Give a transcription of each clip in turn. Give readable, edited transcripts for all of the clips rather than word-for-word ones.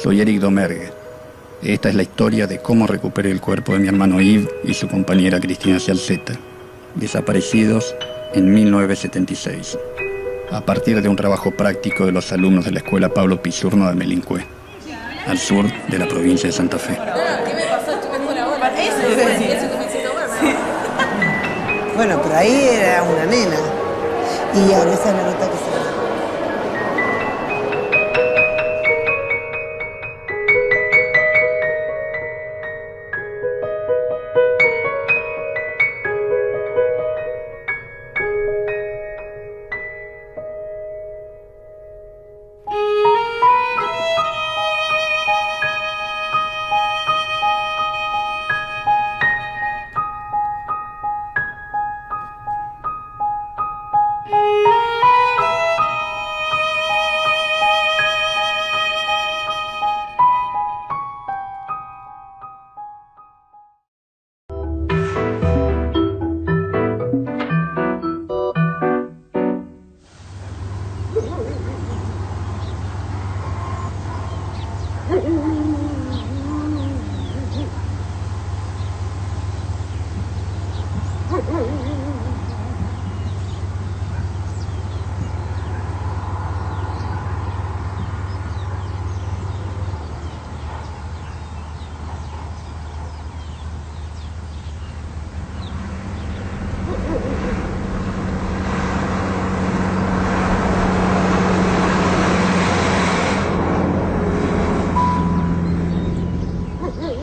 Soy Eric Domergue. Esta es la historia de cómo recuperé el cuerpo de mi hermano Yves y su compañera Cristina Cialceta, desaparecidos en 1976, a partir de un trabajo práctico de los alumnos de la Escuela Pablo Pisurno de Melincué, al sur de la provincia de Santa Fe. ¿Qué me pasó? Estuve mejor ahora. Eso que me hiciste ahora. Sí. Bueno, pero ahí era una nena. Y ahora esa es la nota que se da.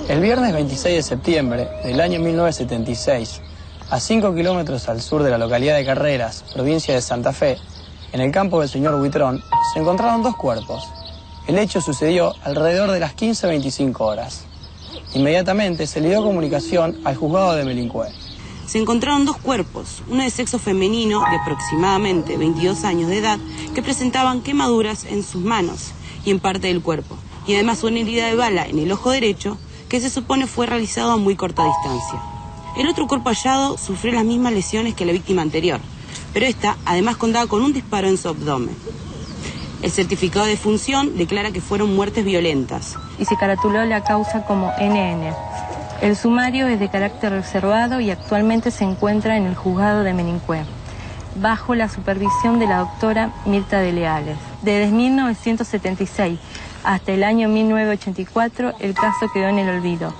El viernes 26 de septiembre del año 1976, a 5 kilómetros al sur de la localidad de Carreras, provincia de Santa Fe, en el campo del señor Buitrón, se encontraron dos cuerpos. El hecho sucedió alrededor de las 15:25 horas. Inmediatamente se le dio comunicación al juzgado de Melincué. Se encontraron dos cuerpos, uno de sexo femenino de aproximadamente 22 años de edad, que presentaban quemaduras en sus manos y en parte del cuerpo, y además una herida de bala en el ojo derecho, que se supone fue realizado a muy corta distancia. El otro cuerpo hallado sufrió las mismas lesiones que la víctima anterior, pero esta además contaba con un disparo en su abdomen. El certificado de defunción declara que fueron muertes violentas. Y se caratuló la causa como NN. El sumario es de carácter reservado y actualmente se encuentra en el juzgado de Melincué, bajo la supervisión de la doctora Mirta de Leales. Desde 1976 hasta el año 1984 el caso quedó en el olvido.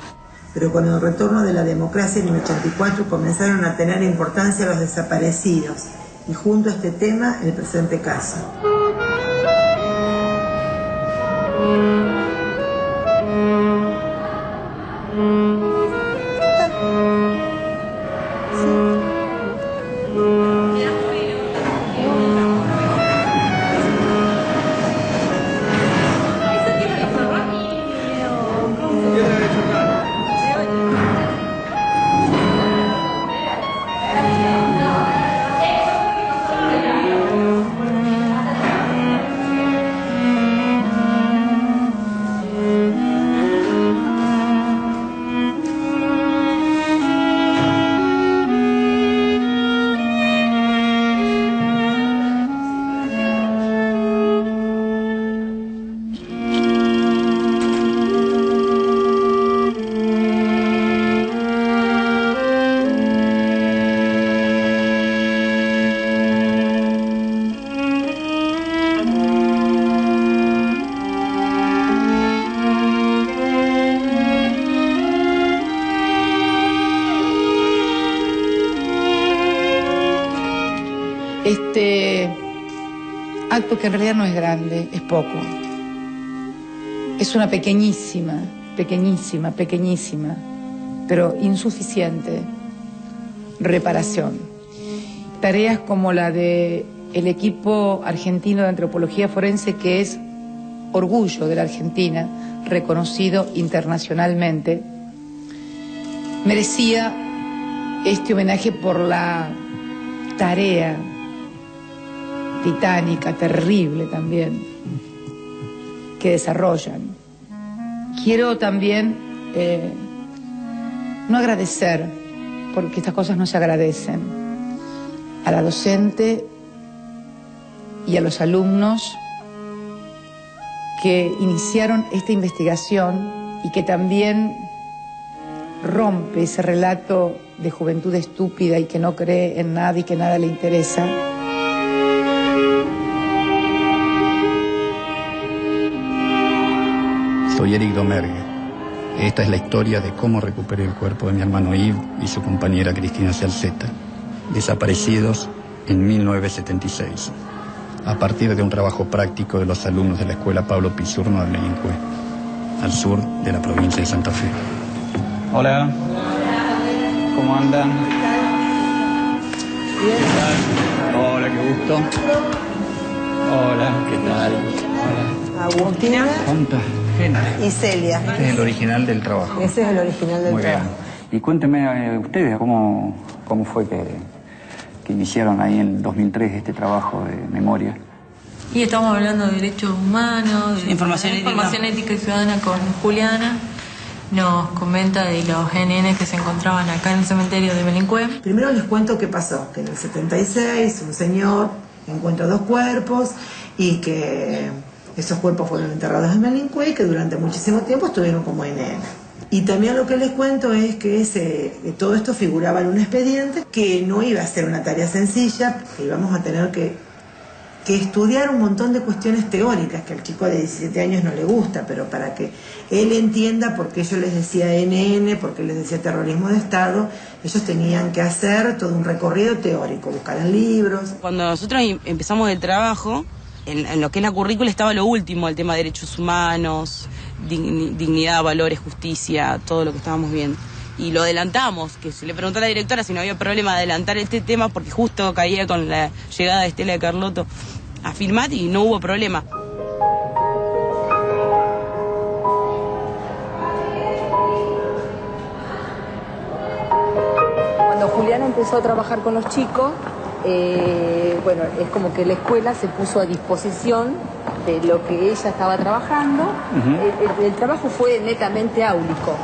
Pero con el retorno de la democracia en el 84 comenzaron a tener importancia los desaparecidos y junto a este tema el presente caso. Este acto, que en realidad no es grande, es poco, es una pequeñísima, pero insuficiente reparación. Tareas como la del equipo argentino de antropología forense, que es orgullo de la Argentina, reconocido internacionalmente, merecía este homenaje por la tarea titánica, terrible también, que desarrollan. Quiero también no agradecer, porque estas cosas no se agradecen, a la docente y a los alumnos que iniciaron esta investigación y que también rompe ese relato de juventud estúpida y que no cree en nada y que nada le interesa. Soy Eric Domergue. Esta es la historia de cómo recuperé el cuerpo de mi hermano Yves y su compañera Cristina Salceta, desaparecidos en 1976, a partir de un trabajo práctico de los alumnos de la Escuela Pablo Pizzurno de Melincue, al sur de la provincia de Santa Fe. Hola. ¿Cómo andan? Bien. ¿Qué tal? Hola, qué gusto. Hola, ¿qué tal? Hola. Agustina ¿Cuánta gente? y Celia. Este es el original del trabajo. Ese es el original del Muy bien. trabajo. Y cuéntenme ustedes cómo fue que iniciaron ahí en 2003 este trabajo de memoria. Y estamos hablando de derechos humanos, de Información ética y ciudadana con Juliana. Nos comenta de los NN que se encontraban acá en el cementerio de Melincue. Primero les cuento qué pasó, que en el 76 un señor encuentra 2 cuerpos y que esos cuerpos fueron enterrados en Melincue y que durante muchísimo tiempo estuvieron como NN. Y también lo que les cuento es que todo esto figuraba en un expediente, que no iba a ser una tarea sencilla, que íbamos a tener que estudiar un montón de cuestiones teóricas que al chico de 17 años no le gusta, pero para que él entienda por qué yo les decía NN, por qué les decía terrorismo de Estado, ellos tenían que hacer todo un recorrido teórico, buscar en libros. Cuando nosotros empezamos el trabajo, en lo que es la currícula estaba lo último, el tema de derechos humanos, dignidad, valores, justicia, todo lo que estábamos viendo. Y lo adelantamos, que se le preguntó a la directora si no había problema de adelantar este tema porque justo caía con la llegada de Estela de Carlotto a filmar y no hubo problema. Cuando Juliana empezó a trabajar con los chicos, bueno, es como que la escuela se puso a disposición de lo que ella estaba trabajando. El trabajo fue netamente áulico.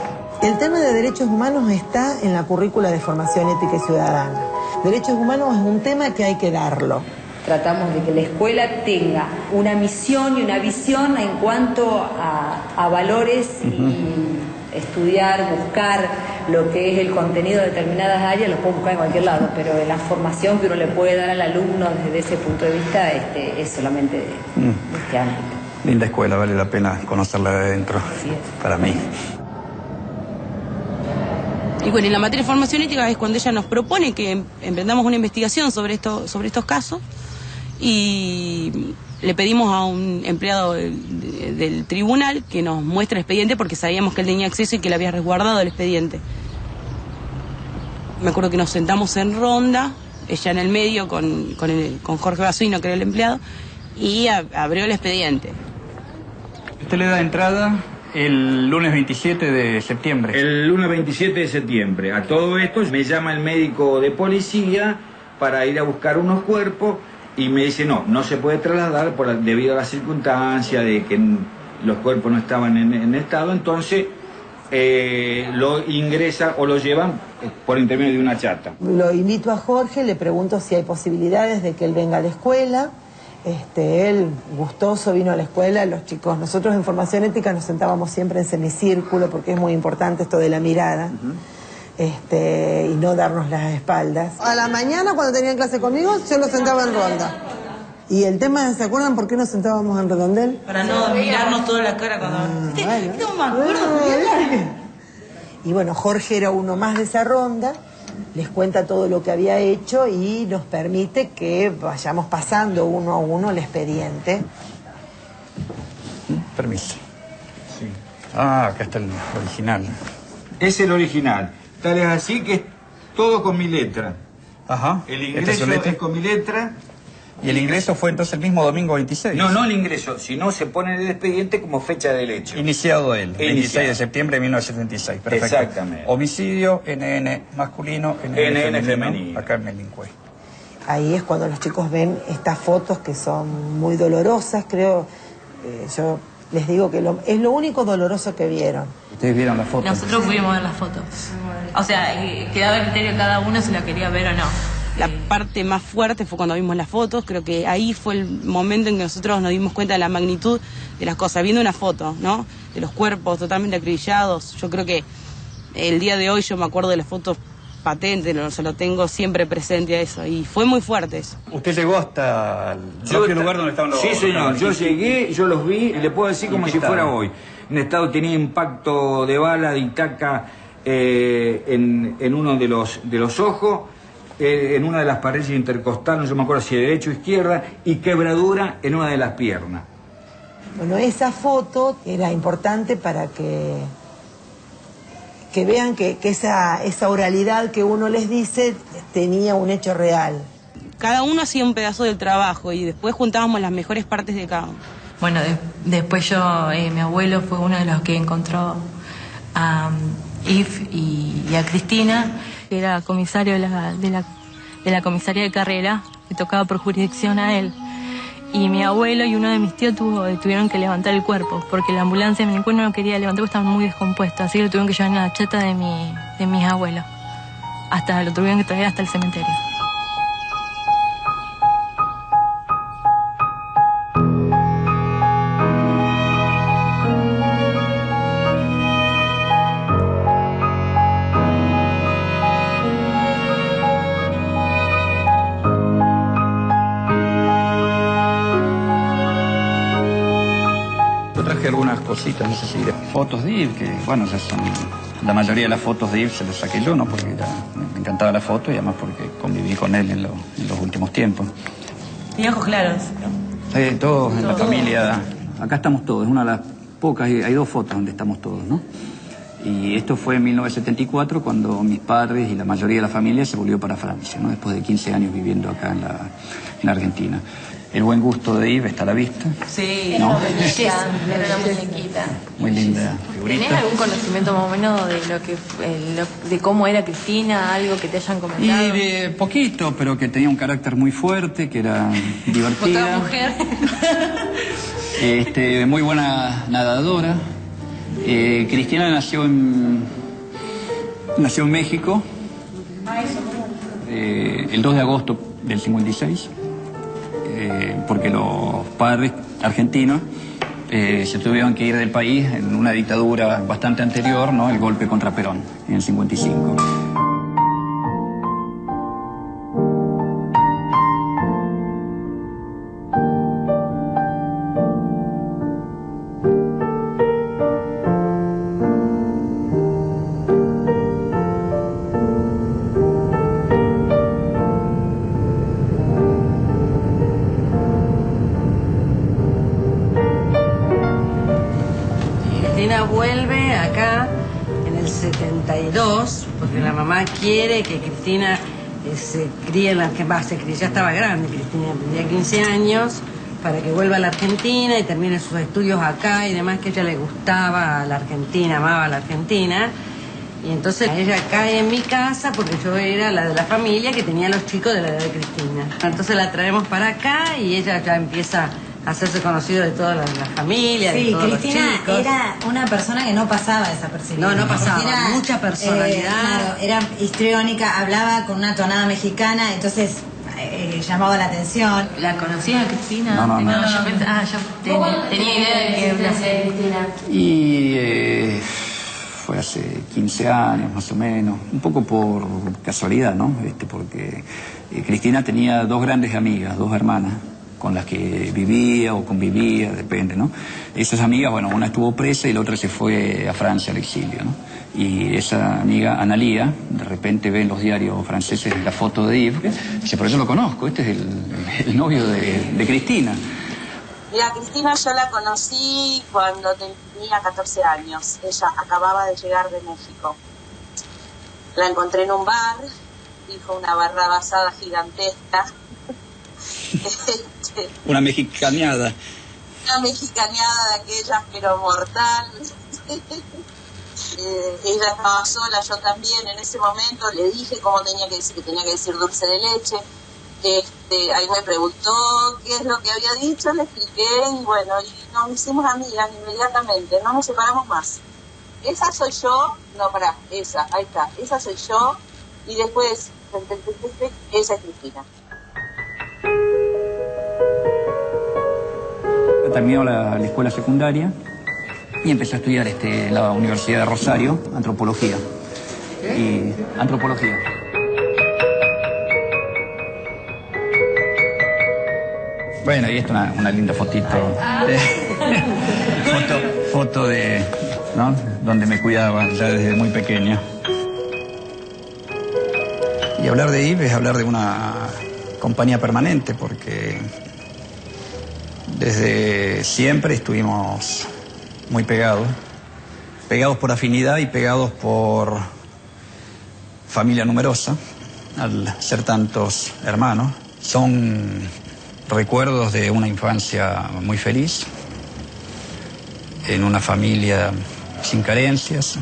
El tema de derechos humanos está en la currícula de formación ética y ciudadana. Derechos humanos es un tema que hay que darlo. Tratamos de que la escuela tenga una misión y una visión en cuanto a valores y estudiar, buscar lo que es el contenido de determinadas áreas, lo puedo buscar en cualquier lado, pero la formación que uno le puede dar al alumno desde ese punto de vista es solamente de este ámbito. Linda escuela, vale la pena conocerla de adentro, para mí. Y bueno, en la materia de formación ética es cuando ella nos propone que emprendamos una investigación sobre estos casos y le pedimos a un empleado del tribunal que nos muestre el expediente porque sabíamos que él tenía acceso y que le había resguardado el expediente. Me acuerdo que nos sentamos en ronda, ella en el medio con Jorge Basuino, que era el empleado, y abrió el expediente. Usted le da entrada el lunes 27 de septiembre. El lunes 27 de septiembre. A todo esto me llama el médico de policía para ir a buscar unos cuerpos y me dice no se puede trasladar debido a la circunstancia de que los cuerpos no estaban en estado, entonces lo ingresa o lo llevan por intermedio de una chata. Lo invito a Jorge, le pregunto si hay posibilidades de que él venga a la escuela. Él, gustoso, vino a la escuela, los chicos, nosotros en formación ética nos sentábamos siempre en semicírculo porque es muy importante esto de la mirada, y no darnos las espaldas. A la mañana cuando tenían clase conmigo yo los sentaba en ronda. Y el tema, ¿se acuerdan por qué nos sentábamos en redondel? Para no mirarnos toda la cara cuando... No me acuerdo. Y bueno, Jorge era uno más de esa ronda. Les cuenta todo lo que había hecho y nos permite que vayamos pasando uno a uno el expediente. Permiso. Sí. Ah, acá está el original. Es el original. Tal es así que es todo con mi letra. Ajá. El ingreso es con mi letra. ¿Y el ingreso fue entonces el mismo domingo 26? No el ingreso, sino se pone en el expediente como fecha del hecho. Iniciado él, 26 Iniciado. de septiembre de 1976. Perfecto. Exactamente. Homicidio, NN masculino, NN femenino. Acá en Melincue. Ahí es cuando los chicos ven estas fotos que son muy dolorosas, creo. Yo les digo que es lo único doloroso que vieron. ¿Ustedes vieron las fotos? Nosotros pudimos ver las fotos. O sea, quedaba el criterio de cada uno si la quería ver o no. La parte más fuerte fue cuando vimos las fotos. Creo que ahí fue el momento en que nosotros nos dimos cuenta de la magnitud de las cosas. Viendo una foto, ¿no? De los cuerpos totalmente acribillados. Yo creo que el día de hoy yo me acuerdo de las fotos patentes, se lo tengo siempre presente a eso. Y fue muy fuerte eso. ¿Usted llegó hasta el propio lugar donde estaban los... Sí, señor. Yo llegué, yo los vi, y le puedo decir como si fuera hoy. En estado tenía impacto de bala, de Itaca en uno de los ojos, en una de las paredes intercostales, no yo me acuerdo si de derecha o izquierda, y quebradura en una de las piernas. Bueno, esa foto era importante para que vean que esa oralidad que uno les dice tenía un hecho real. Cada uno hacía un pedazo del trabajo y después juntábamos las mejores partes de cada uno. Bueno, después mi abuelo fue uno de los que encontró a Yves y a Cristina, que era comisario de la comisaría de Carrera, que tocaba por jurisdicción a él. Y mi abuelo y uno de mis tíos tuvieron que levantar el cuerpo, porque la ambulancia de mi encuentro no quería levantar porque estaban muy descompuestos, así que lo tuvieron que llevar en la cheta de mis abuelos. Lo tuvieron que traer hasta el cementerio. Algunas cositas, no sé si fotos de Yves, que bueno, ya son la mayoría de las fotos de Yves se las saqué yo, ¿no? Porque me encantaba la foto y además porque conviví con él en los últimos tiempos. Y ojos claros. Todos en la familia. Acá estamos todos, es una de las pocas, hay dos fotos donde estamos todos, ¿no? Y esto fue en 1974 cuando mis padres y la mayoría de la familia se volvió para Francia, ¿no? Después de 15 años viviendo acá en la Argentina. El buen gusto de Yves está a la vista. Sí, ¿no? Era una muñequita. Muy linda figurita. ¿Tenés algún conocimiento más o menos de cómo era Cristina? ¿Algo que te hayan comentado? Y de poquito, pero que tenía un carácter muy fuerte, que era divertida. ¿Otra mujer? Muy buena nadadora. Cristina nació en México el 2 de agosto del 56. Porque los padres argentinos se tuvieron que ir del país en una dictadura bastante anterior, ¿no? El golpe contra Perón en el 55. Vuelve acá en el 72 porque la mamá quiere que Cristina se críe en la que ya estaba grande, Cristina tenía 15 años, para que vuelva a la Argentina y termine sus estudios acá y demás, que a ella le gustaba a la Argentina, amaba a la Argentina. Y entonces ella cae en mi casa porque yo era la de la familia que tenía los chicos de la edad de Cristina. Entonces la traemos para acá y ella ya empieza a hacerse conocido de toda la familia, sí, de todos Cristina los chicos. Era una persona que no pasaba desapercibida. No pasaba, era, mucha personalidad. Claro, era histriónica, hablaba con una tonada mexicana, entonces llamaba la atención. ¿La conocías a Cristina? No. Yo tenía idea de que nacía Cristina. Y fue hace 15 años más o menos, un poco por casualidad, ¿no? Porque Cristina tenía dos grandes amigas, dos hermanas, con las que vivía o convivía, depende, ¿no? Esas amigas, bueno, una estuvo presa y la otra se fue a Francia al exilio, ¿no? Y esa amiga, Analía, de repente ve en los diarios franceses la foto de Yves, y dice, pero yo lo conozco, este es el novio de Cristina. Mira, Cristina yo la conocí cuando tenía 14 años. Ella acababa de llegar de México. La encontré en un bar, dijo una barrabasada gigantesca. Una mexicaneada. Una mexicaneada de aquellas, pero mortal. Ella estaba sola, yo también en ese momento. Le dije cómo tenía que decir, que tenía que decir dulce de leche. Ahí me preguntó qué es lo que había dicho, le expliqué y bueno, y nos hicimos amigas inmediatamente, no nos separamos más. Esa soy yo, no, pará, esa, ahí está, esa soy yo. Y después, esa es Cristina. Terminó la escuela secundaria y empecé a estudiar en la Universidad de Rosario, antropología. Y antropología. Bueno, y esto es una linda fotito. Foto de, ¿no? Donde me cuidaba ya desde muy pequeño. Y hablar de Yves es hablar de una compañía permanente, porque desde siempre estuvimos muy pegados por afinidad y pegados por familia numerosa, al ser tantos hermanos. Son recuerdos de una infancia muy feliz, en una familia sin carencias,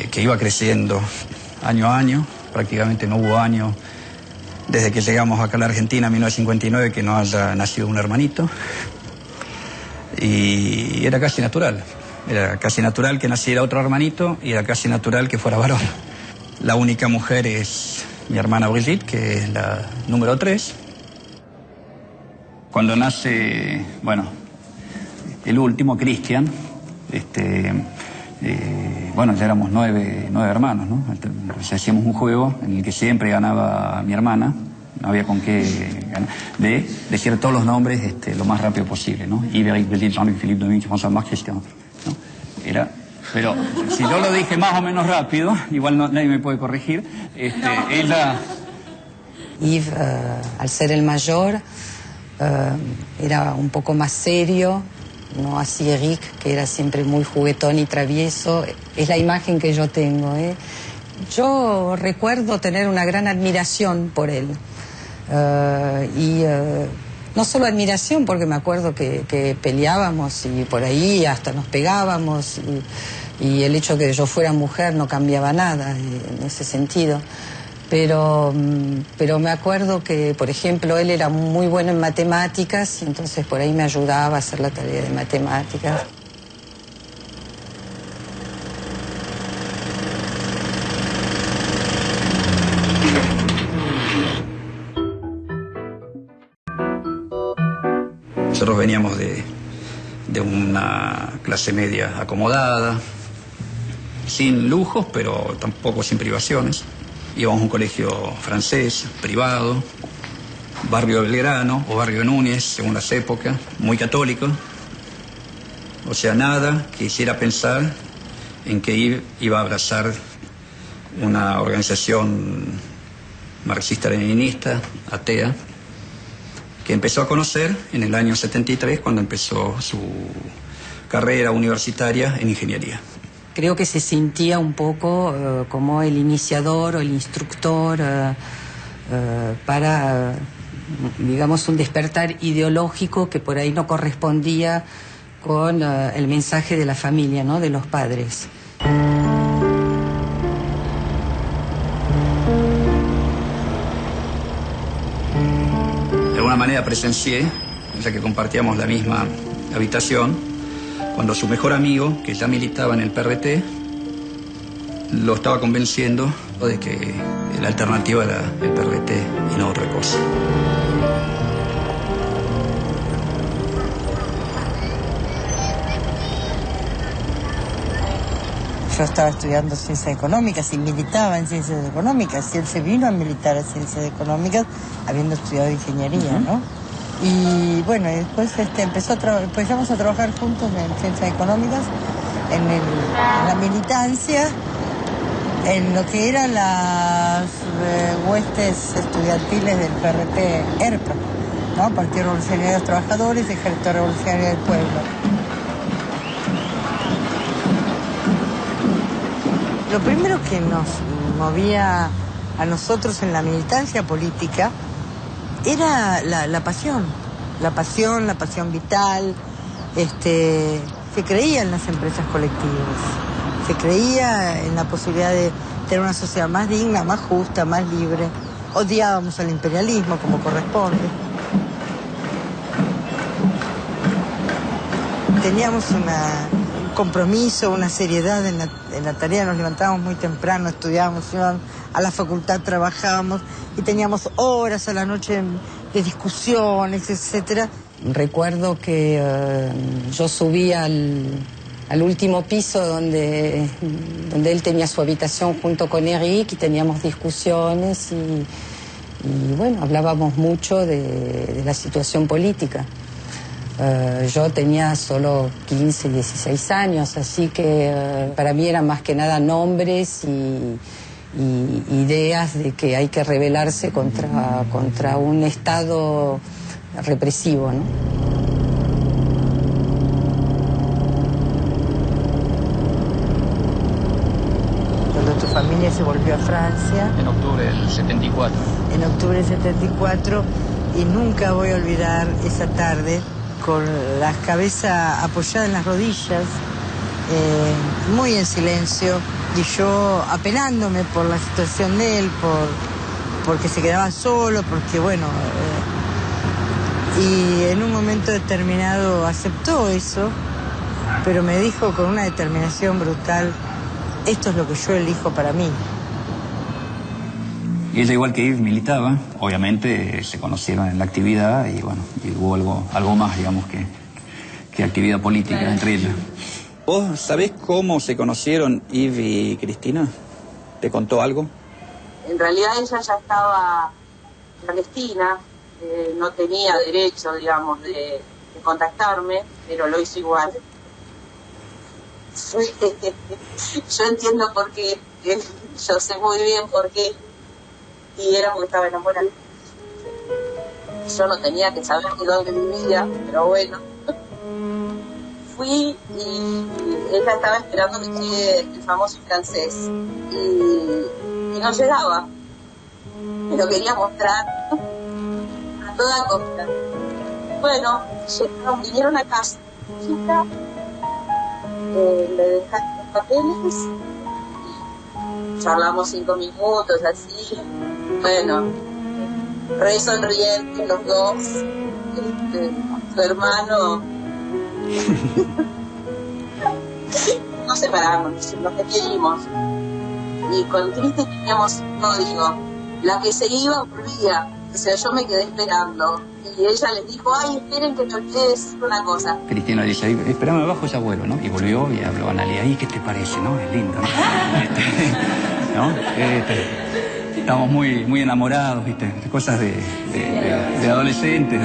que iba creciendo año a año. Prácticamente no hubo año desde que llegamos acá a la Argentina en 1959 que no haya nacido un hermanito. Y era casi natural que naciera otro hermanito y era casi natural que fuera varón. La única mujer es mi hermana Brigitte, que es la número 3. Cuando nace, bueno, el último, Cristian, bueno, ya éramos 9 hermanos, ¿no? Entonces hacíamos un juego en el que siempre ganaba mi hermana. No había con qué ganar, de decir todos los nombres lo más rápido posible, ¿no? Yves, Brigitte, Jean-Luc, Philippe, Dominique, François, Marc, Christian, ¿no? Pero si yo lo dije más o menos rápido, igual nadie me puede corregir, ella... Yves, al ser el mayor, era un poco más serio, no así Eric, que era siempre muy juguetón y travieso. Es la imagen que yo tengo, ¿eh? Yo recuerdo tener una gran admiración por él. No solo admiración, porque me acuerdo que peleábamos y por ahí hasta nos pegábamos, y el hecho de que yo fuera mujer no cambiaba nada en ese sentido. Pero me acuerdo que, por ejemplo, él era muy bueno en matemáticas y entonces por ahí me ayudaba a hacer la tarea de matemáticas. Nosotros veníamos de una clase media acomodada, sin lujos, pero tampoco sin privaciones. Íbamos a un colegio francés, privado, barrio Belgrano o barrio Núñez, según las épocas, muy católico. O sea, nada que hiciera pensar en que iba a abrazar una organización marxista-leninista, atea, que empezó a conocer en el año 73, cuando empezó su carrera universitaria en ingeniería. Creo que se sentía un poco como el iniciador o el instructor para, digamos, un despertar ideológico que por ahí no correspondía con el mensaje de la familia, ¿no?, de los padres. De alguna manera presencié, ya que compartíamos la misma habitación, cuando su mejor amigo, que ya militaba en el PRT, lo estaba convenciendo de que la alternativa era el PRT y no otra cosa. Yo estaba estudiando ciencias económicas y militaba en ciencias económicas, y él se vino a militar a ciencias económicas habiendo estudiado ingeniería, ¿no? Y bueno, después empezamos a trabajar juntos en ciencias económicas, en la militancia, en lo que eran las huestes estudiantiles del PRT ERPA, ¿no? Partido Revolucionario de los Trabajadores, Ejército Revolucionario del Pueblo. Lo primero que nos movía a nosotros en la militancia política era la pasión vital. Se creía en las empresas colectivas, se creía en la posibilidad de tener una sociedad más digna, más justa, más libre. Odiábamos al imperialismo como corresponde. Teníamos un compromiso, una seriedad en la tarea. Nos levantábamos muy temprano, estudiábamos, íbamos a la facultad, trabajábamos y teníamos horas a la noche de discusiones, etcétera. Recuerdo que yo subía al último piso donde él tenía su habitación junto con Eric y teníamos discusiones y bueno, hablábamos mucho de la situación política. Yo tenía solo 15, 16 años, así que para mí eran más que nada nombres y ideas de que hay que rebelarse contra un Estado represivo, ¿no? Cuando tu familia se volvió a Francia. En octubre del 74. En octubre del 74, y nunca voy a olvidar esa tarde con la cabeza apoyada en las rodillas, muy en silencio, y yo apenándome por la situación de él, porque se quedaba solo, porque bueno, y en un momento determinado aceptó eso, pero me dijo con una determinación brutal: esto es lo que yo elijo para mí. Ella, igual que Yves, militaba, obviamente se conocieron en la actividad y bueno, y hubo algo más, digamos, que actividad política entre ellas. ¿Vos sabés cómo se conocieron Yves y Cristina? ¿Te contó algo? En realidad ella ya estaba clandestina, no tenía derecho, digamos, de contactarme, pero lo hizo igual. Yo entiendo por qué, yo sé muy bien por qué, y era porque estaba enamorada. Yo no tenía que saber de dónde vivía, pero bueno. Fui y ella estaba esperando que llegue el famoso francés, y no llegaba. Me lo quería mostrar a toda costa. Bueno, vinieron a casa, chica, le dejaron los papeles, charlamos 5 minutos, así, bueno, re sonrientes los dos, su hermano, nos separamos, nos despedimos, y con Cristi teníamos un código: la que se iba volvía. O sea, yo me quedé esperando. Y ella les dijo: ay, esperen que te olvidé decir una cosa. Cristina dice: espérame abajo, ya vuelvo, ¿no? Y volvió y habló a Analia: ¿y qué te parece, no? Es lindo, ¿no? ¿No? Estamos muy enamorados, ¿viste? Cosas de adolescentes,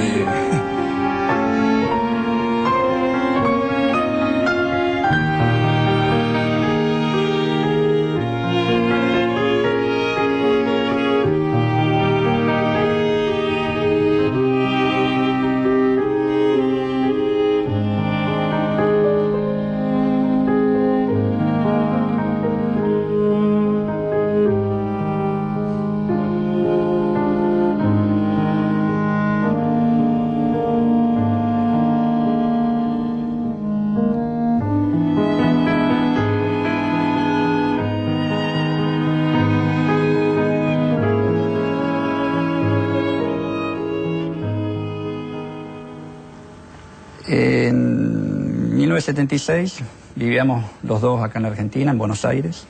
En 1976 vivíamos los dos acá en la Argentina, en Buenos Aires.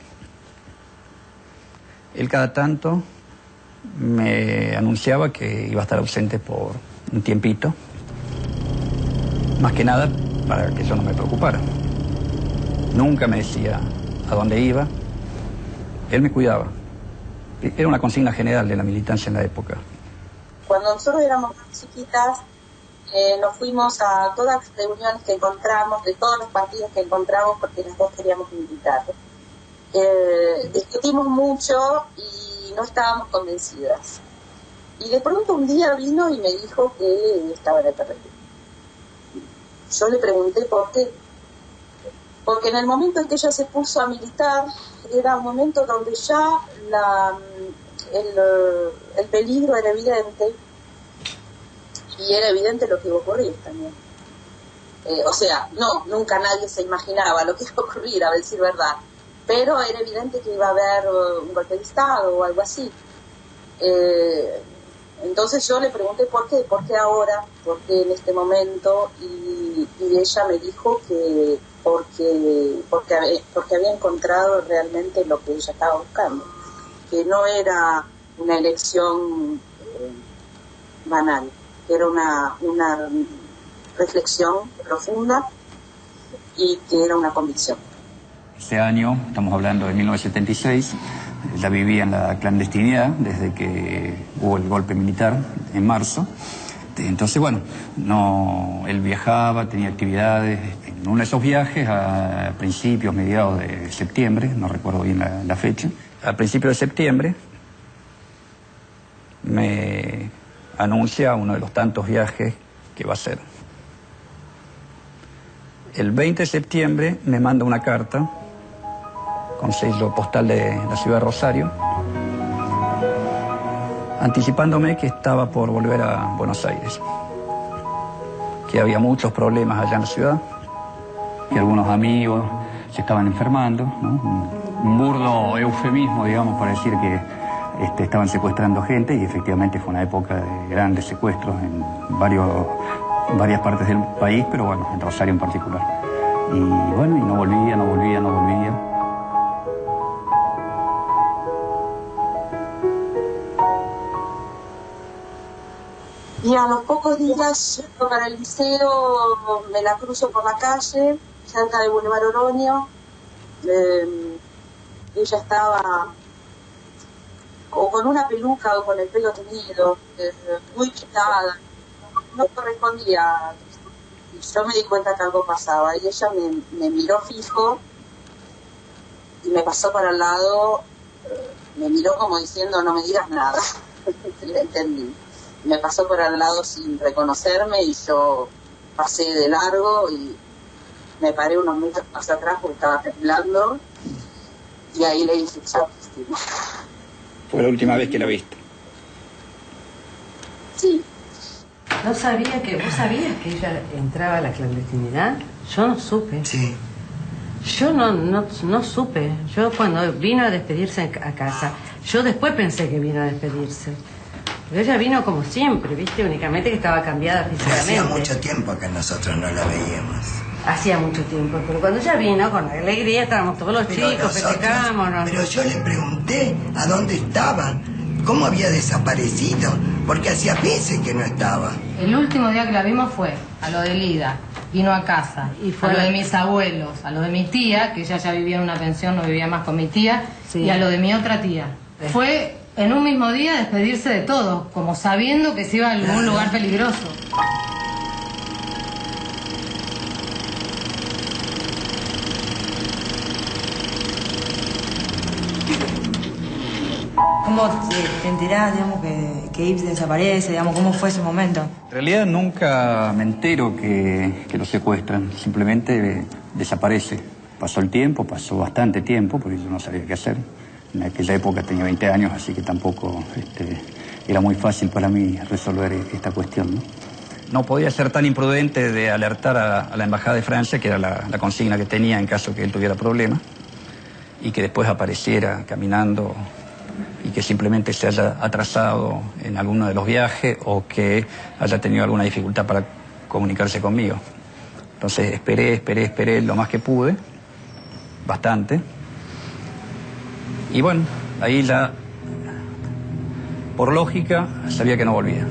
Él cada tanto me anunciaba que iba a estar ausente por un tiempito, más que nada para que yo no me preocupara. Nunca me decía a dónde iba, él me cuidaba. Era una consigna general de la militancia en la época. Cuando nosotros éramos más chiquitas, nos fuimos a todas las reuniones que encontramos, de todos los partidos que encontramos, porque las dos queríamos militar. Discutimos mucho y no estábamos convencidas. Y de pronto un día vino y me dijo que estaba en el PRD. Yo le pregunté por qué. Porque en el momento en que ella se puso a militar, era un momento donde ya el peligro era evidente. Y era evidente lo que iba a ocurrir también. O sea, nunca nadie se imaginaba lo que iba a ocurrir, a decir verdad. Pero era evidente que iba a haber un golpe de Estado o algo así. Entonces yo le pregunté por qué ahora, por qué en este momento, y ella me dijo que porque había encontrado realmente lo que ella estaba buscando, que no era una elección banal, que era una reflexión profunda y que era una convicción. Ese año, estamos hablando de 1976, ella vivía en la clandestinidad desde que hubo el golpe militar en marzo. Entonces, bueno, él viajaba, tenía actividades. En uno de esos viajes, a principios, mediados de septiembre, no recuerdo bien la fecha, a principios de septiembre me anuncia uno de los tantos viajes que va a hacer. El 20 de septiembre me manda una carta con sello postal de la ciudad de Rosario, anticipándome que estaba por volver a Buenos Aires, que había muchos problemas allá en la ciudad, que algunos amigos se estaban enfermando, ¿no? Un burdo eufemismo, digamos, para decir que estaban secuestrando gente, y efectivamente fue una época de grandes secuestros en varias partes del país, pero bueno, en Rosario en particular. Y bueno, y no volvía. Y a los pocos días, yendo para el liceo, me la cruzo por la calle, cerca de Boulevard Oroño. Ella estaba o con una peluca o con el pelo teñido, muy quitada, no correspondía. Y yo me di cuenta que algo pasaba, y ella me miró fijo y me pasó para el lado, me miró como diciendo, no me digas nada. Le entendí. Me pasó por al lado sin reconocerme, y yo pasé de largo y me paré unos metros más atrás porque estaba temblando, y ahí le dije, chao, Cristina. ¿Fue la última vez que la viste? Sí. ¿Vos sabías que ella entraba a la clandestinidad? Yo no supe. Sí. Yo no supe. Yo cuando vino a despedirse a casa, yo después pensé que vino a despedirse. Pero ella vino como siempre, ¿viste? Únicamente que estaba cambiada físicamente. Hacía mucho tiempo que nosotros no la veíamos. Hacía mucho tiempo, pero cuando ella vino, con alegría, estábamos todos los chicos, festejamos. Pero yo le pregunté a dónde estaba, cómo había desaparecido, porque hacía meses que no estaba. El último día que la vimos fue a lo de Lida, vino a casa, y fue a lo de mis abuelos, a lo de mi tía, que ella ya vivía en una pensión, no vivía más con mi tía, sí, y a lo de mi otra tía. Sí. Fue en un mismo día despedirse de todos, como sabiendo que se iba a algún lugar peligroso. ¿Cómo te enterás, digamos, que Yves desaparece? Digamos, ¿cómo fue ese momento? En realidad nunca me entero que lo secuestran, simplemente desaparece. Pasó el tiempo, pasó bastante tiempo, porque yo no sabía qué hacer. En aquella época tenía 20 años, así que tampoco era muy fácil para mí resolver esta cuestión, ¿no? No podía ser tan imprudente de alertar a la Embajada de Francia, que era la consigna que tenía en caso que él tuviera problemas, y que después apareciera caminando y que simplemente se haya atrasado en alguno de los viajes o que haya tenido alguna dificultad para comunicarse conmigo. Entonces esperé lo más que pude, bastante. Y bueno, ahí ya, por lógica, sabía que no volvía.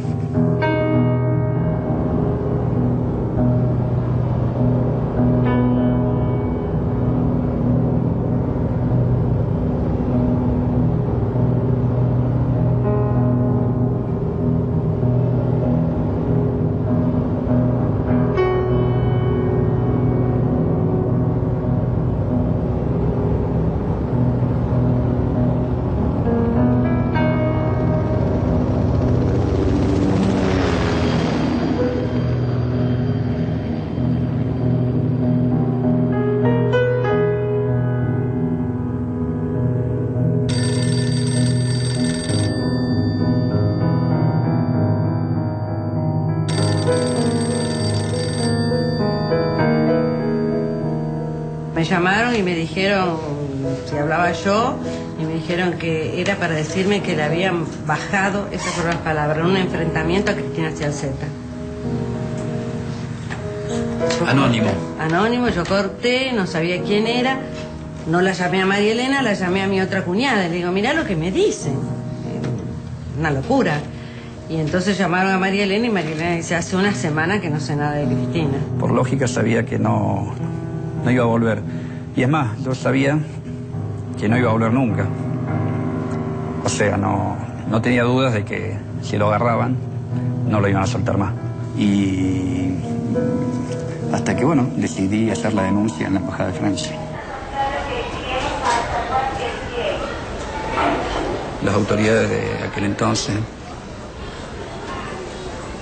Me llamaron y me dijeron si hablaba yo, y me dijeron que era para decirme que le habían bajado, esas fueron las palabras, un enfrentamiento a Cristina Cialceta. Anónimo. Anónimo, yo corté, no sabía quién era. No la llamé a María Elena, la llamé a mi otra cuñada. Le digo, mirá lo que me dicen. Una locura. Y entonces llamaron a María Elena y María Elena dice, hace una semana que no sé nada de Cristina. Por lógica sabía que no iba a volver. Y es más, yo sabía que no iba a volver nunca. O sea, no tenía dudas de que si lo agarraban, no lo iban a soltar más. Y hasta que, bueno, decidí hacer la denuncia en la Embajada de Francia. Las autoridades de aquel entonces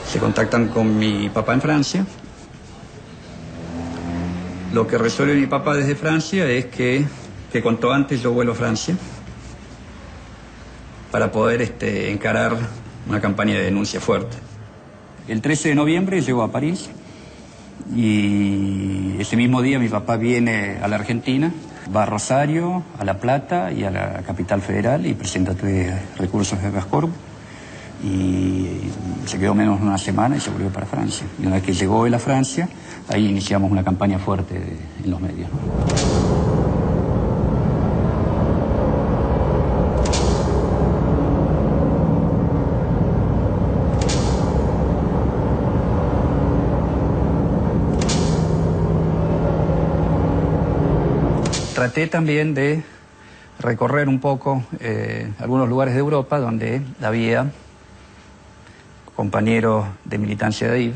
se contactan con mi papá en Francia. Lo que resuelve mi papá desde Francia es que cuanto antes yo vuelvo a Francia para poder encarar una campaña de denuncia fuerte. El 13 de noviembre llego a París y ese mismo día mi papá viene a la Argentina, va a Rosario, a La Plata y a la capital federal y presenta 3 recursos de habeas corpus y se quedó menos de una semana y se volvió para Francia. Y una vez que llegó él a Francia, ahí iniciamos una campaña fuerte en los medios. Traté también de recorrer un poco algunos lugares de Europa donde había compañeros de militancia de IV,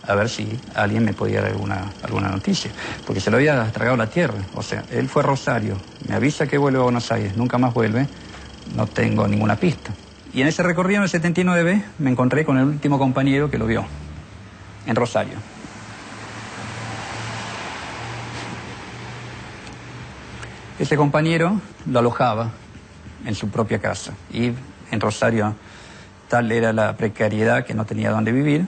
a ver si alguien me podía dar alguna noticia, porque se lo había tragado la tierra. O sea, él fue a Rosario, me avisa que vuelve a Buenos Aires, nunca más vuelve, no tengo ninguna pista. Y en ese recorrido en el 79 me encontré con el último compañero que lo vio, en Rosario. Ese compañero lo alojaba en su propia casa y en Rosario tal era la precariedad que no tenía dónde vivir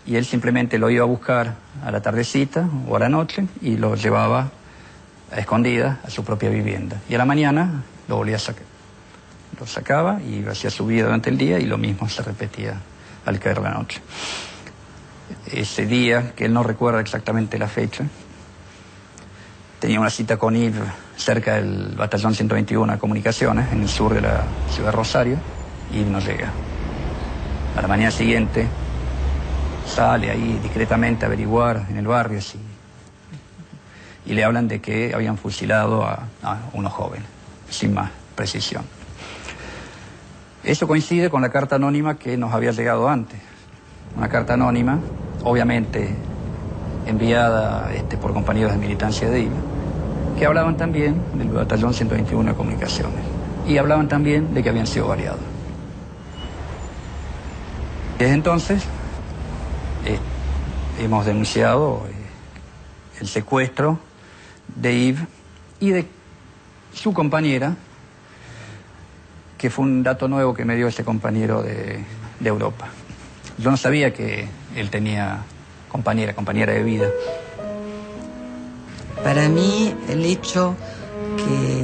y él simplemente lo iba a buscar a la tardecita o a la noche y lo llevaba a escondidas a su propia vivienda y a la mañana lo volvía a sacar. Lo sacaba y hacía su vida durante el día y lo mismo se repetía al caer la noche. Ese día, que él no recuerda exactamente la fecha, tenía una cita con Yves cerca del batallón 121 de comunicaciones, en el sur de la ciudad de Rosario, y no llega. A la mañana siguiente sale ahí discretamente a averiguar en el barrio y le hablan de que habían fusilado a unos jóvenes, sin más precisión. Eso coincide con la carta anónima que nos había llegado antes. Una carta anónima, obviamente enviada por compañeros de militancia de IVA, que hablaban también del batallón 121 de comunicaciones y hablaban también de que habían sido variados. Desde entonces hemos denunciado el secuestro de Yves y de su compañera, que fue un dato nuevo que me dio ese compañero de Europa. Yo no sabía que él tenía compañera de vida. Para mí, el hecho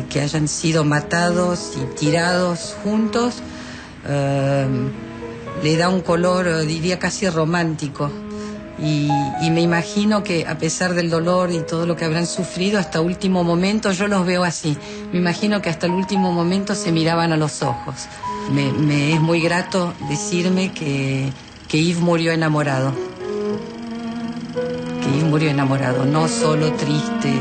que hayan sido matados y tirados juntos le da un color, diría, casi romántico. Y me imagino que a pesar del dolor y todo lo que habrán sufrido, hasta último momento, yo los veo así. Me imagino que hasta el último momento se miraban a los ojos. Me es muy grato decirme que Yves murió enamorado. Que Yves murió enamorado, no solo triste.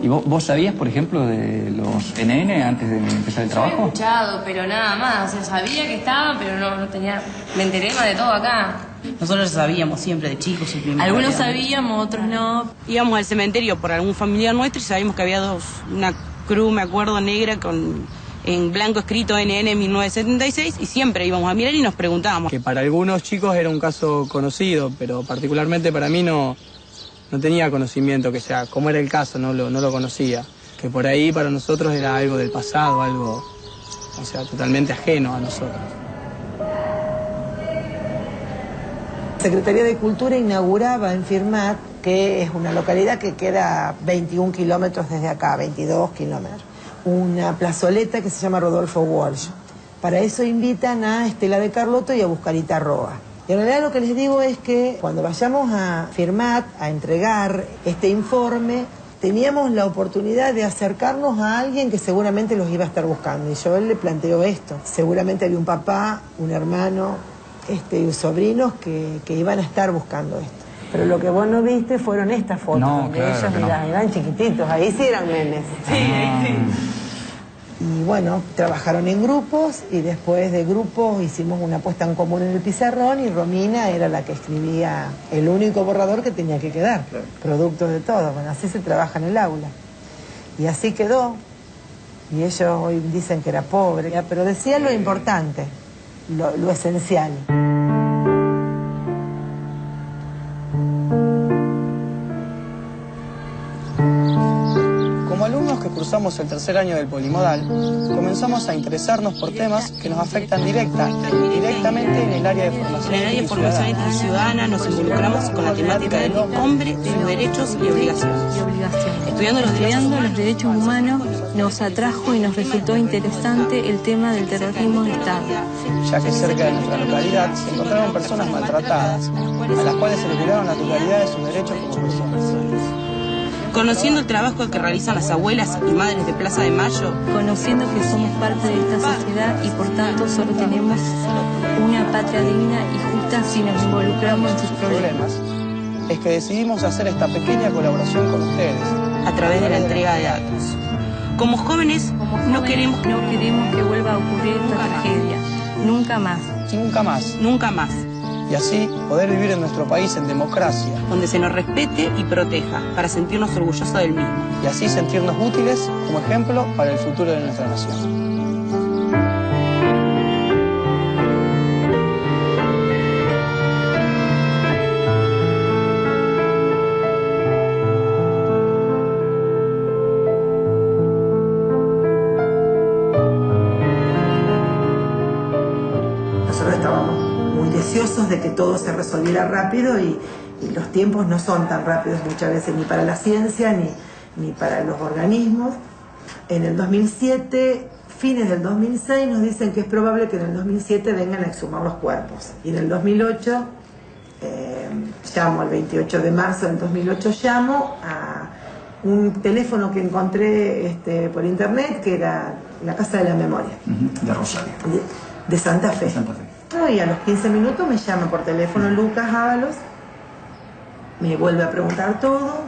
¿Y vos sabías, por ejemplo, de los NN antes de empezar el trabajo? Yo he escuchado, pero nada más. O sea, sabía que estaban, pero no tenía... Me enteré más de todo acá. Nosotros sabíamos siempre de chicos. Algunos sabíamos, otros no. Íbamos al cementerio por algún familiar nuestro y sabíamos que había una cruz, me acuerdo, negra en blanco escrito NN 1976 y siempre íbamos a mirar y nos preguntábamos. Que para algunos chicos era un caso conocido, pero particularmente para mí no tenía conocimiento, que sea, cómo era el caso, no lo conocía. Que por ahí para nosotros era algo del pasado, algo, o sea, totalmente ajeno a nosotros. La Secretaría de Cultura inauguraba en Firmat, que es una localidad que queda 21 kilómetros desde acá, 22 kilómetros, una plazoleta que se llama Rodolfo Walsh. Para eso invitan a Estela de Carlotto y a Buscarita Roa. Y en realidad lo que les digo es que cuando vayamos a Firmat a entregar este informe, teníamos la oportunidad de acercarnos a alguien que seguramente los iba a estar buscando. Y yo le planteo esto. Seguramente había un papá, un hermano y sobrinos que iban a estar buscando esto. Pero lo que vos no viste fueron estas fotos, donde ellos eran chiquititos, ahí sí eran nenes. Sí. Y bueno, trabajaron en grupos y después de grupos hicimos una puesta en común en el pizarrón y Romina era la que escribía el único borrador que tenía que quedar, producto de todo. Bueno, así se trabaja en el aula. Y así quedó. Y ellos hoy dicen que era pobre, pero decía lo importante, lo esencial. Como alumnos que cursamos el tercer año del Polimodal, comenzamos a interesarnos por temas que nos afectan directa e indirectamente en el área de formación. En el área de formación ciudadana nos involucramos con la temática del hombre, sus derechos y obligaciones. Estudiando los derechos humanos nos atrajo y nos resultó interesante el tema del terrorismo de Estado. Ya que cerca de nuestra localidad se encontraron personas maltratadas, a las cuales se les violaron la totalidad de sus derechos como personas. Conociendo el trabajo que realizan las abuelas y madres de Plaza de Mayo. Conociendo que somos parte de esta sociedad y por tanto solo tenemos una patria digna y justa si nos involucramos en sus problemas. Es que decidimos hacer esta pequeña colaboración con ustedes. A través de la entrega de datos. Como jóvenes no queremos que vuelva a ocurrir esta tragedia. Nunca más. Nunca más. Nunca más. Y así poder vivir en nuestro país en democracia. Donde se nos respete y proteja, para sentirnos orgullosos del mismo. Y así sentirnos útiles como ejemplo para el futuro de nuestra nación. Nosotros estábamos muy deseosos de que todo se resolviera rápido y los tiempos no son tan rápidos muchas veces ni para la ciencia ni para los organismos. En el 2007, fines del 2006, nos dicen que es probable que en el 2007 vengan a exhumar los cuerpos. Y en el 2008, llamo el 28 de marzo del 2008, llamo a un teléfono que encontré por internet, que era la Casa de la Memoria. De Rosario. De Santa Fe. Y a los 15 minutos me llama por teléfono Lucas Ábalos, me vuelve a preguntar todo,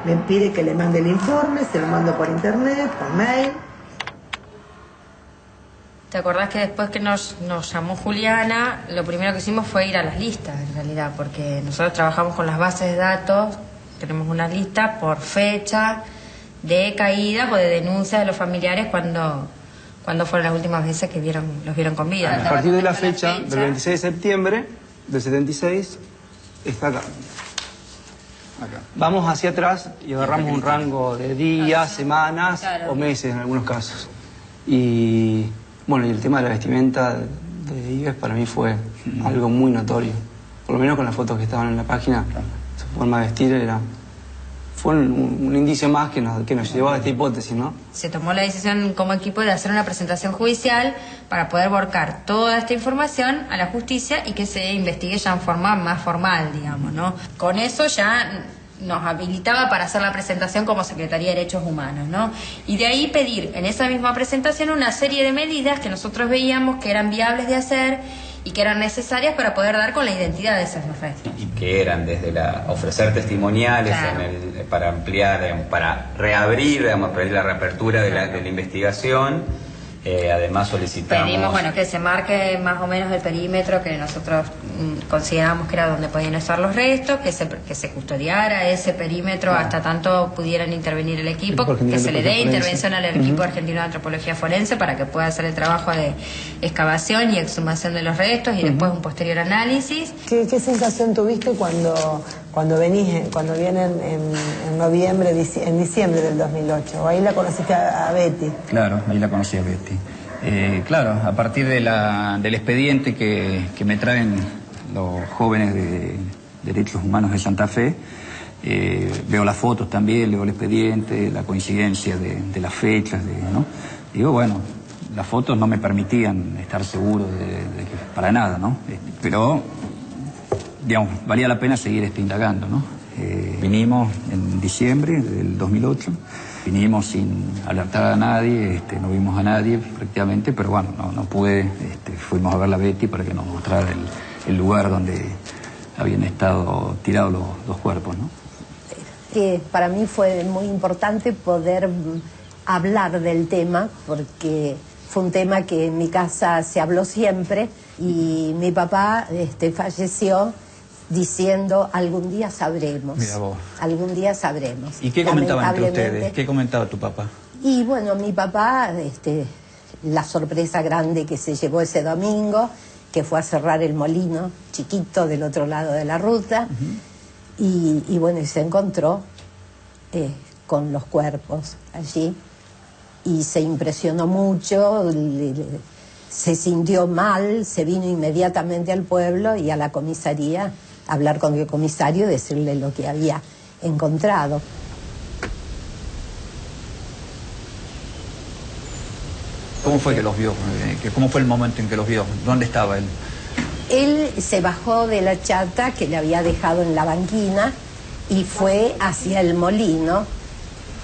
me pide que le mande el informe, se lo mando por internet, por mail. ¿Te acordás que después que nos llamó Juliana, lo primero que hicimos fue ir a las listas, en realidad? Porque nosotros trabajamos con las bases de datos, tenemos una lista por fecha de caída o de denuncia de los familiares cuando fueron las últimas veces que los vieron con vida. A partir de la fecha del 26 de septiembre del 76, está acá. Vamos hacia atrás y agarramos un rango de días, semanas o meses en algunos casos. Y bueno, y el tema de la vestimenta de Ives para mí fue algo muy notorio. Por lo menos con las fotos que estaban en la página, su forma de vestir fue un indicio más que nos llevó a esta hipótesis, ¿no? Se tomó la decisión como equipo de hacer una presentación judicial para poder volcar toda esta información a la justicia y que se investigue ya en forma más formal, digamos, ¿no? Con eso ya nos habilitaba para hacer la presentación como Secretaría de Derechos Humanos, ¿no? Y de ahí pedir en esa misma presentación una serie de medidas que nosotros veíamos que eran viables de hacer y que eran necesarias para poder dar con la identidad de esos restos. Y que eran desde ofrecer testimoniales, claro, para ampliar, para reabrir, para la reapertura de la investigación. Además solicitamos... Pedimos, bueno, que se marque más o menos el perímetro que nosotros consideramos que era donde podían estar los restos, que se custodiara ese perímetro hasta tanto pudieran intervenir el equipo, que se le dé intervención al equipo argentino de antropología forense para que pueda hacer el trabajo de excavación y exhumación de los restos y después un posterior análisis. ¿Qué sensación tuviste cuando vienen en noviembre, en diciembre del 2008? Ahí la conociste a Betty. Claro, ahí la conocí a Betty. Claro, a partir del expediente que me traen los jóvenes de Derechos Humanos de Santa Fe, veo las fotos también, leo el expediente, la coincidencia de las fechas, ¿no? Digo, bueno, las fotos no me permitían estar seguro de que para nada, ¿no? Pero, digamos, valía la pena seguir indagando, ¿no? Vinimos en diciembre del 2008, vinimos sin alertar a nadie, no vimos a nadie prácticamente, pero bueno, no pude, fuimos a ver a Betty para que nos mostrara el lugar donde habían estado tirados los dos cuerpos, ¿no? Para mí fue muy importante poder hablar del tema, porque fue un tema que en mi casa se habló siempre, y mi papá falleció diciendo, algún día sabremos. Mira vos. Algún día sabremos. ¿Y qué comentaban entre ustedes? ¿Qué comentaba tu papá? Y bueno, mi papá, la sorpresa grande que se llevó ese domingo, que fue a cerrar el molino chiquito del otro lado de la ruta, y bueno, y se encontró con los cuerpos allí, y se impresionó mucho, se sintió mal, se vino inmediatamente al pueblo y a la comisaría a hablar con el comisario y decirle lo que había encontrado. ¿Cómo fue que los vio? ¿Cómo fue el momento en que los vio? ¿Dónde estaba él? Él se bajó de la chata que le había dejado en la banquina y fue hacia el molino,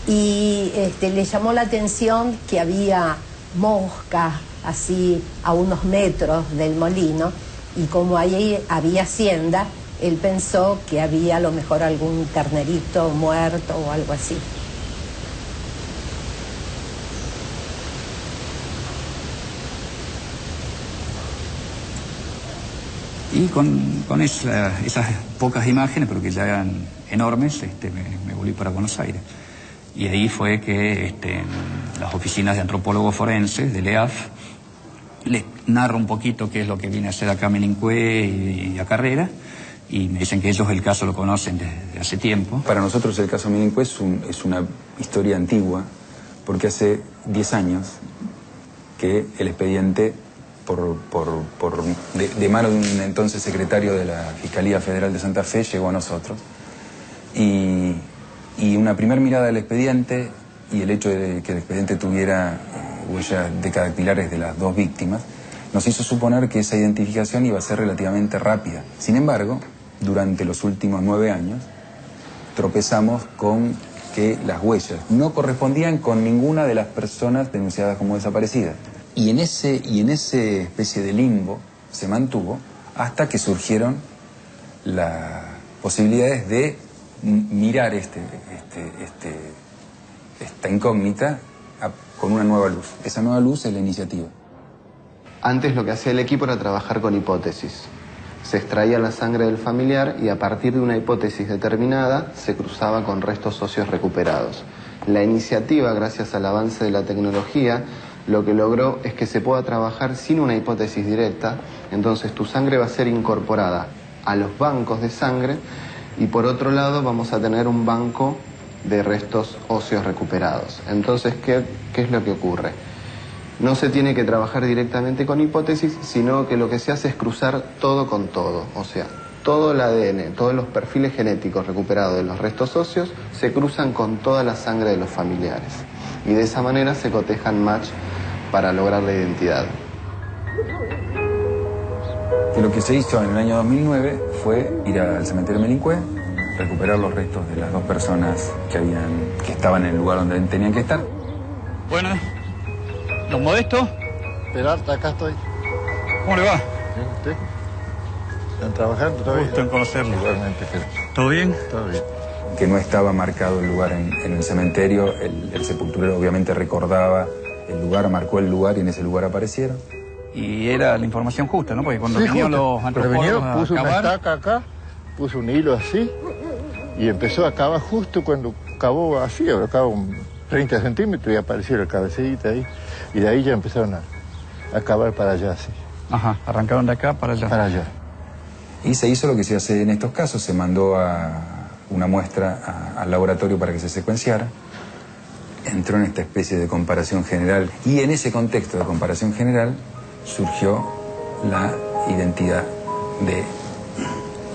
y le llamó la atención que había moscas así a unos metros del molino, y como ahí había hacienda, él pensó que había a lo mejor algún ternerito muerto o algo así. Y con esas pocas imágenes, pero que ya eran enormes, me volví para Buenos Aires. Y ahí fue que en las oficinas de antropólogos forenses, del EAF, les narro un poquito qué es lo que viene a hacer acá Melincue y a Carrera, y me dicen que ellos el caso lo conocen desde hace tiempo. Para nosotros el caso Melincue es una historia antigua, porque hace 10 años que el expediente, de mano de un entonces secretario de la Fiscalía Federal de Santa Fe, llegó a nosotros. Y una primera mirada del expediente y el hecho de que el expediente tuviera huellas decadactilares de las dos víctimas nos hizo suponer que esa identificación iba a ser relativamente rápida. Sin embargo, durante los últimos 9 años tropezamos con que las huellas no correspondían con ninguna de las personas denunciadas como desaparecidas. Y en ese especie de limbo se mantuvo hasta que surgieron las posibilidades de mirar esta incógnita con una nueva luz. Esa nueva luz es la iniciativa. Antes lo que hacía el equipo era trabajar con hipótesis. Se extraía la sangre del familiar y a partir de una hipótesis determinada se cruzaba con restos óseos recuperados. La iniciativa, gracias al avance de la tecnología, lo que logró es que se pueda trabajar sin una hipótesis directa. Entonces tu sangre va a ser incorporada a los bancos de sangre y por otro lado vamos a tener un banco de restos óseos recuperados. Entonces, ¿qué es lo que ocurre? No se tiene que trabajar directamente con hipótesis, sino que lo que se hace es cruzar todo con todo. O sea, todo el ADN, todos los perfiles genéticos recuperados de los restos óseos se cruzan con toda la sangre de los familiares. Y de esa manera se cotejan match para lograr la identidad. Y lo que se hizo en el año 2009 fue ir al cementerio Melincue, recuperar los restos de las dos personas que estaban en el lugar donde tenían que estar. Bueno, don Modesto. Esperar, acá estoy. ¿Cómo le va? Bien, ¿usted? ¿Están trabajando todavía? Gusto en conocerlo. Igualmente. ¿Todo bien? Todo bien. Que no estaba marcado el lugar en el cementerio, el sepulturero obviamente recordaba el lugar, marcó el lugar y en ese lugar aparecieron. Y era la información justa, ¿no? Porque cuando Sí, vinieron justo. los antropólogos a puso una cavar, estaca acá, puso un hilo así y empezó a cavar justo cuando cavó así, ahora cavó 30 centímetros y apareció la cabecita ahí. Y de ahí ya empezaron a cavar para allá, así. Ajá, arrancaron de acá para allá. Para allá. Y se hizo lo que se hace en estos casos, se mandó una muestra al laboratorio para que se secuenciara, entró en esta especie de comparación general y en ese contexto de comparación general surgió la identidad de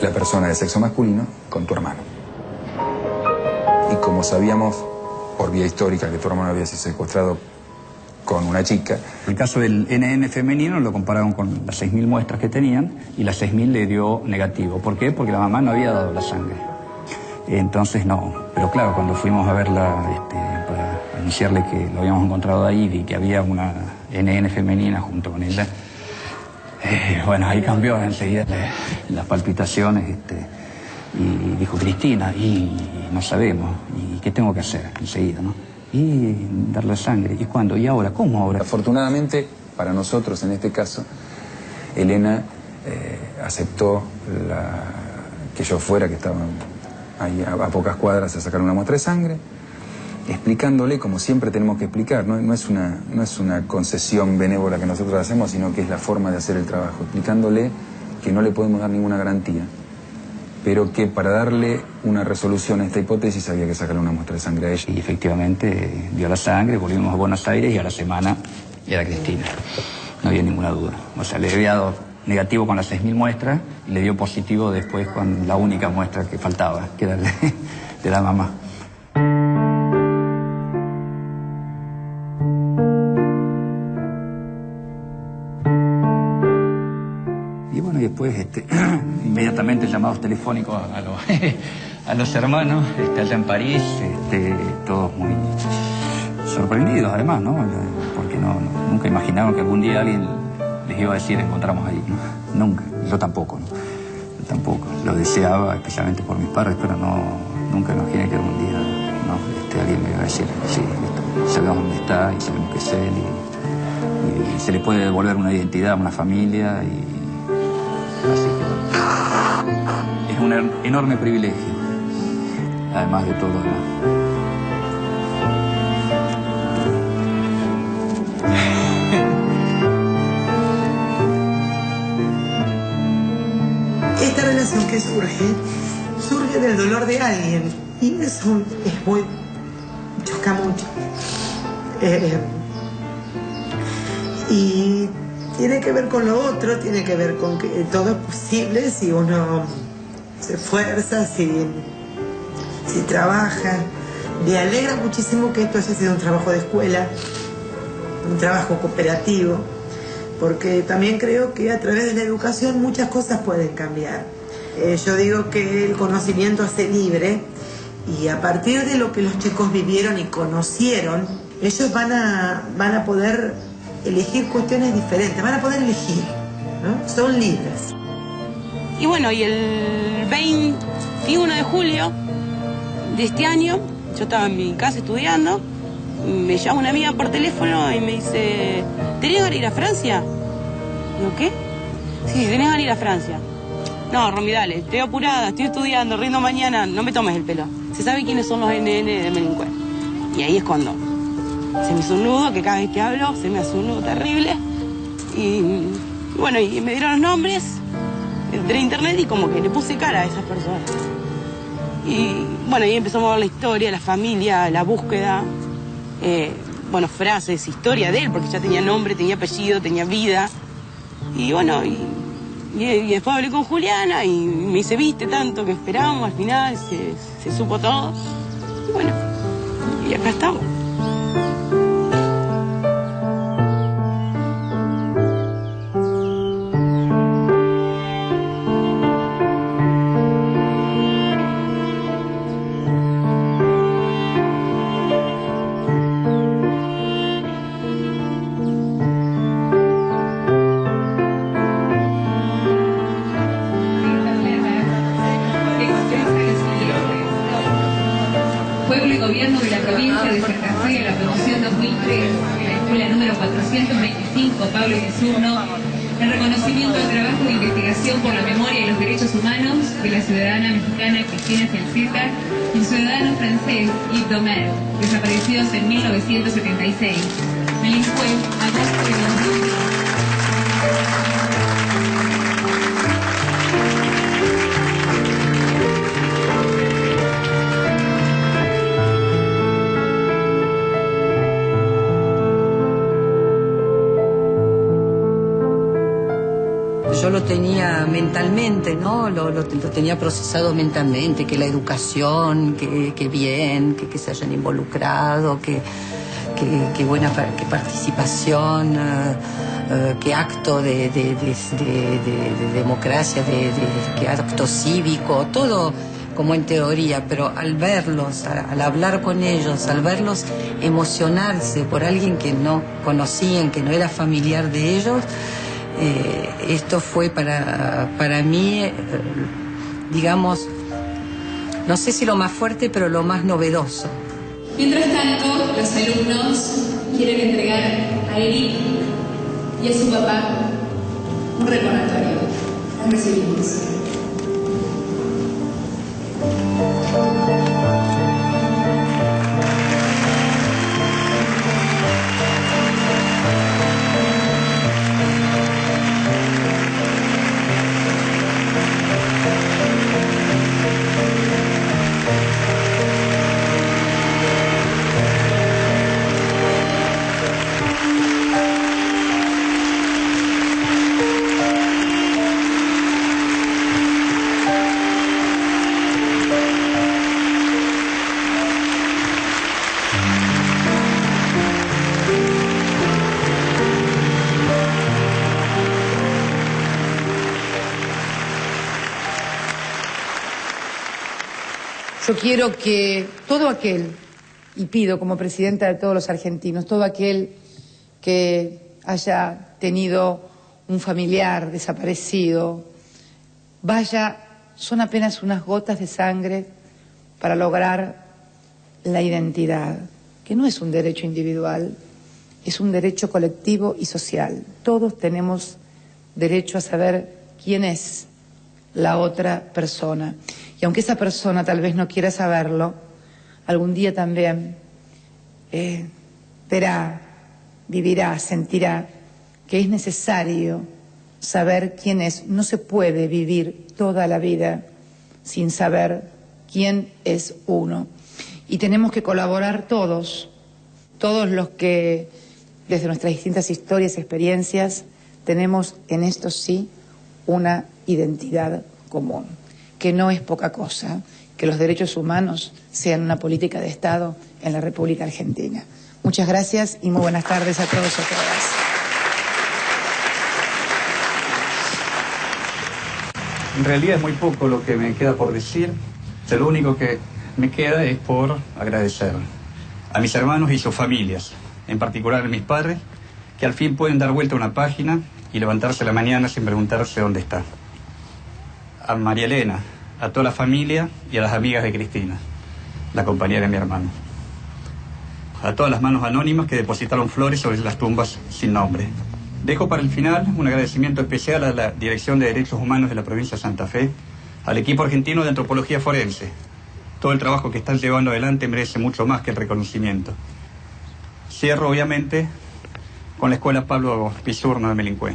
la persona de sexo masculino con tu hermano. Y como sabíamos por vía histórica que tu hermano había sido secuestrado con una chica. El caso del NN femenino lo compararon con las 6.000 muestras que tenían y las 6.000 le dio negativo. ¿Por qué? Porque la mamá no había dado la sangre. Entonces no, pero claro, cuando fuimos a verla para anunciarle que lo habíamos encontrado ahí y que había una NN femenina junto con ella, bueno, ahí cambió enseguida las palpitaciones y dijo Cristina, y no sabemos, ¿y qué tengo que hacer enseguida, no? Y darle sangre. ¿Y cuándo? ¿Y ahora? ¿Cómo ahora? Afortunadamente, para nosotros en este caso, Elena aceptó que yo fuera, que estaba ahí a pocas cuadras a sacar una muestra de sangre, explicándole, como siempre tenemos que explicar, no es una concesión benévola que nosotros hacemos, sino que es la forma de hacer el trabajo, explicándole que no le podemos dar ninguna garantía, pero que para darle una resolución a esta hipótesis había que sacarle una muestra de sangre a ella. Y efectivamente dio la sangre, volvimos a Buenos Aires y a la semana era Cristina. No había ninguna duda. O sea, le había dado negativo con las 6.000 muestras y le dio positivo después con la única muestra que faltaba, que era de la mamá. Y bueno, y después inmediatamente llamados telefónicos a los hermanos allá en París, todos muy sorprendidos además, ¿no? Porque nunca imaginaron que algún día alguien les iba a decir encontramos ahí, ¿no? Nunca, yo tampoco, ¿no? Yo tampoco, lo deseaba especialmente por mis padres, pero nunca imaginé que algún día alguien me iba a decir, sí, listo, sabemos dónde está y sabemos que es él y se le puede devolver una identidad a una familia y así que es un enorme privilegio, además de todo lo demás. Esta relación que surge del dolor de alguien y eso choca mucho. Y tiene que ver con lo otro, tiene que ver con que todo es posible si uno se esfuerza, si trabaja. Me alegra muchísimo que esto haya sido un trabajo de escuela, un trabajo cooperativo, porque también creo que a través de la educación muchas cosas pueden cambiar. Yo digo que el conocimiento hace libre y a partir de lo que los chicos vivieron y conocieron, ellos van a poder elegir cuestiones diferentes, van a poder elegir, ¿no? Son libres. Y bueno, y el 21 de julio de este año, yo estaba en mi casa estudiando, me llama una amiga por teléfono y me dice, ¿tenés ganas de ir a Francia? Digo, ¿qué? Sí, tenés ganas de ir a Francia. No, Romy, dale, estoy apurada, estoy estudiando, rindo mañana, no me tomes el pelo. Se sabe quiénes son los NN de Menincue. Y ahí es cuando se me hizo un nudo, que cada vez que hablo se me hace un nudo terrible. Y bueno, y me dieron los nombres, entré a internet y como que le puse cara a esas personas. Y bueno, ahí empezamos a ver la historia, la familia, la búsqueda, bueno, frases, historia de él, porque ya tenía nombre, tenía apellido, tenía vida. Y bueno, y después hablé con Juliana y me dice, viste tanto que esperábamos, al final se supo todo. Y bueno, y acá estamos. Pueblo y Gobierno de la Provincia de Santa Fe, a la promoción 2003, la escuela número 425, Pablo Isurno, en reconocimiento al trabajo de investigación por la memoria y los derechos humanos de la ciudadana mexicana Cristina Cianceta y el ciudadano francés Yves Domer, desaparecidos en 1976. Melincue, agosto de 2000. Yo lo tenía mentalmente, ¿no? Lo tenía procesado mentalmente, que la educación, que bien, que se hayan involucrado, que buena que participación, que acto de democracia, que acto cívico, todo como en teoría, pero al verlos, al hablar con ellos, al verlos emocionarse por alguien que no conocían, que no era familiar de ellos, esto fue para mí, digamos, no sé si lo más fuerte, pero lo más novedoso. Mientras tanto, los alumnos quieren entregar a Eric y a su papá un recordatorio. Los recibimos. Yo quiero que todo aquel, y pido como presidenta de todos los argentinos, todo aquel que haya tenido un familiar desaparecido, son apenas unas gotas de sangre para lograr la identidad, que no es un derecho individual, es un derecho colectivo y social. Todos tenemos derecho a saber quién es la otra persona. Y aunque esa persona tal vez no quiera saberlo, algún día también verá, vivirá, sentirá que es necesario saber quién es. No se puede vivir toda la vida sin saber quién es uno. Y tenemos que colaborar todos los que desde nuestras distintas historias y experiencias tenemos en esto sí una identidad común, que no es poca cosa que los derechos humanos sean una política de Estado en la República Argentina. Muchas gracias y muy buenas tardes a todos y a todas. En realidad es muy poco lo que me queda por decir. Lo único que me queda es por agradecer a mis hermanos y sus familias, en particular a mis padres, que al fin pueden dar vuelta a una página y levantarse a la mañana sin preguntarse dónde está. A María Elena, a toda la familia y a las amigas de Cristina, la compañera de mi hermano. A todas las manos anónimas que depositaron flores sobre las tumbas sin nombre. Dejo para el final un agradecimiento especial a la Dirección de Derechos Humanos de la provincia de Santa Fe, al equipo argentino de antropología forense. Todo el trabajo que están llevando adelante merece mucho más que el reconocimiento. Cierro, obviamente, con la Escuela Pablo Isurno de Melincue.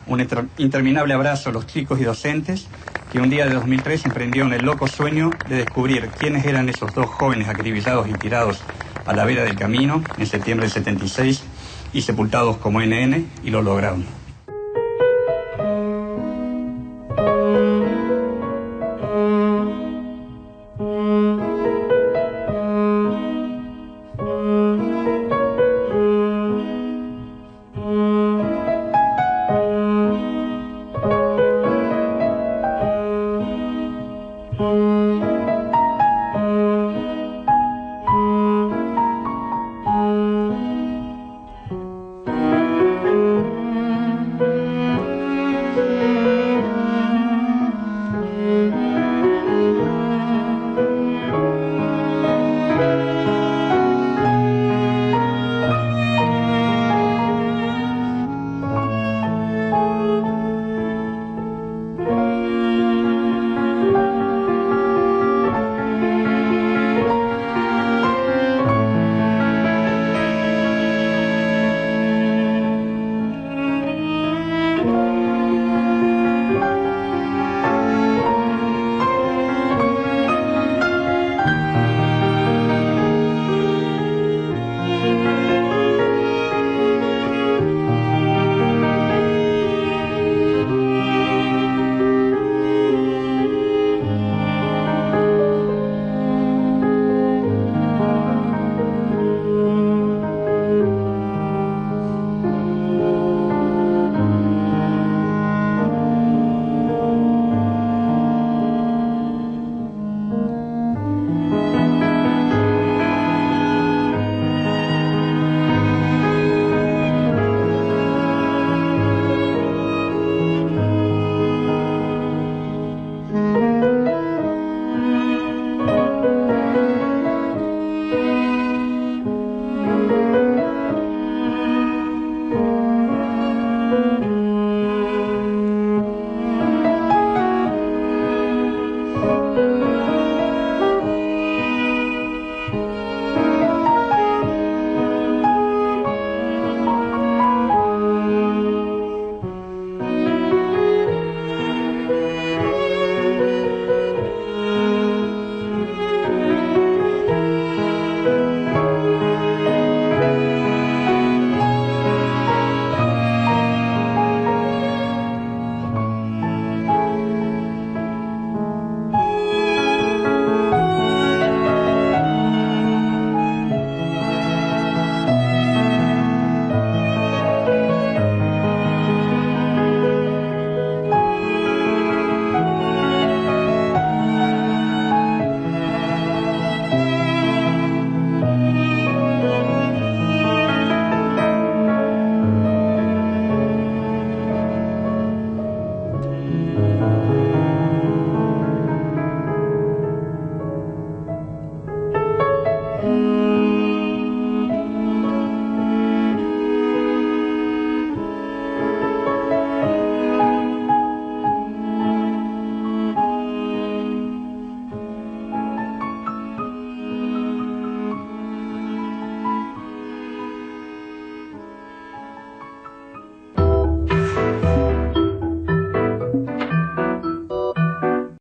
Un interminable abrazo a los chicos y docentes que un día de 2003 emprendieron el loco sueño de descubrir quiénes eran esos dos jóvenes acribillados y tirados a la vera del camino en septiembre del 76 y sepultados como NN, y lo lograron.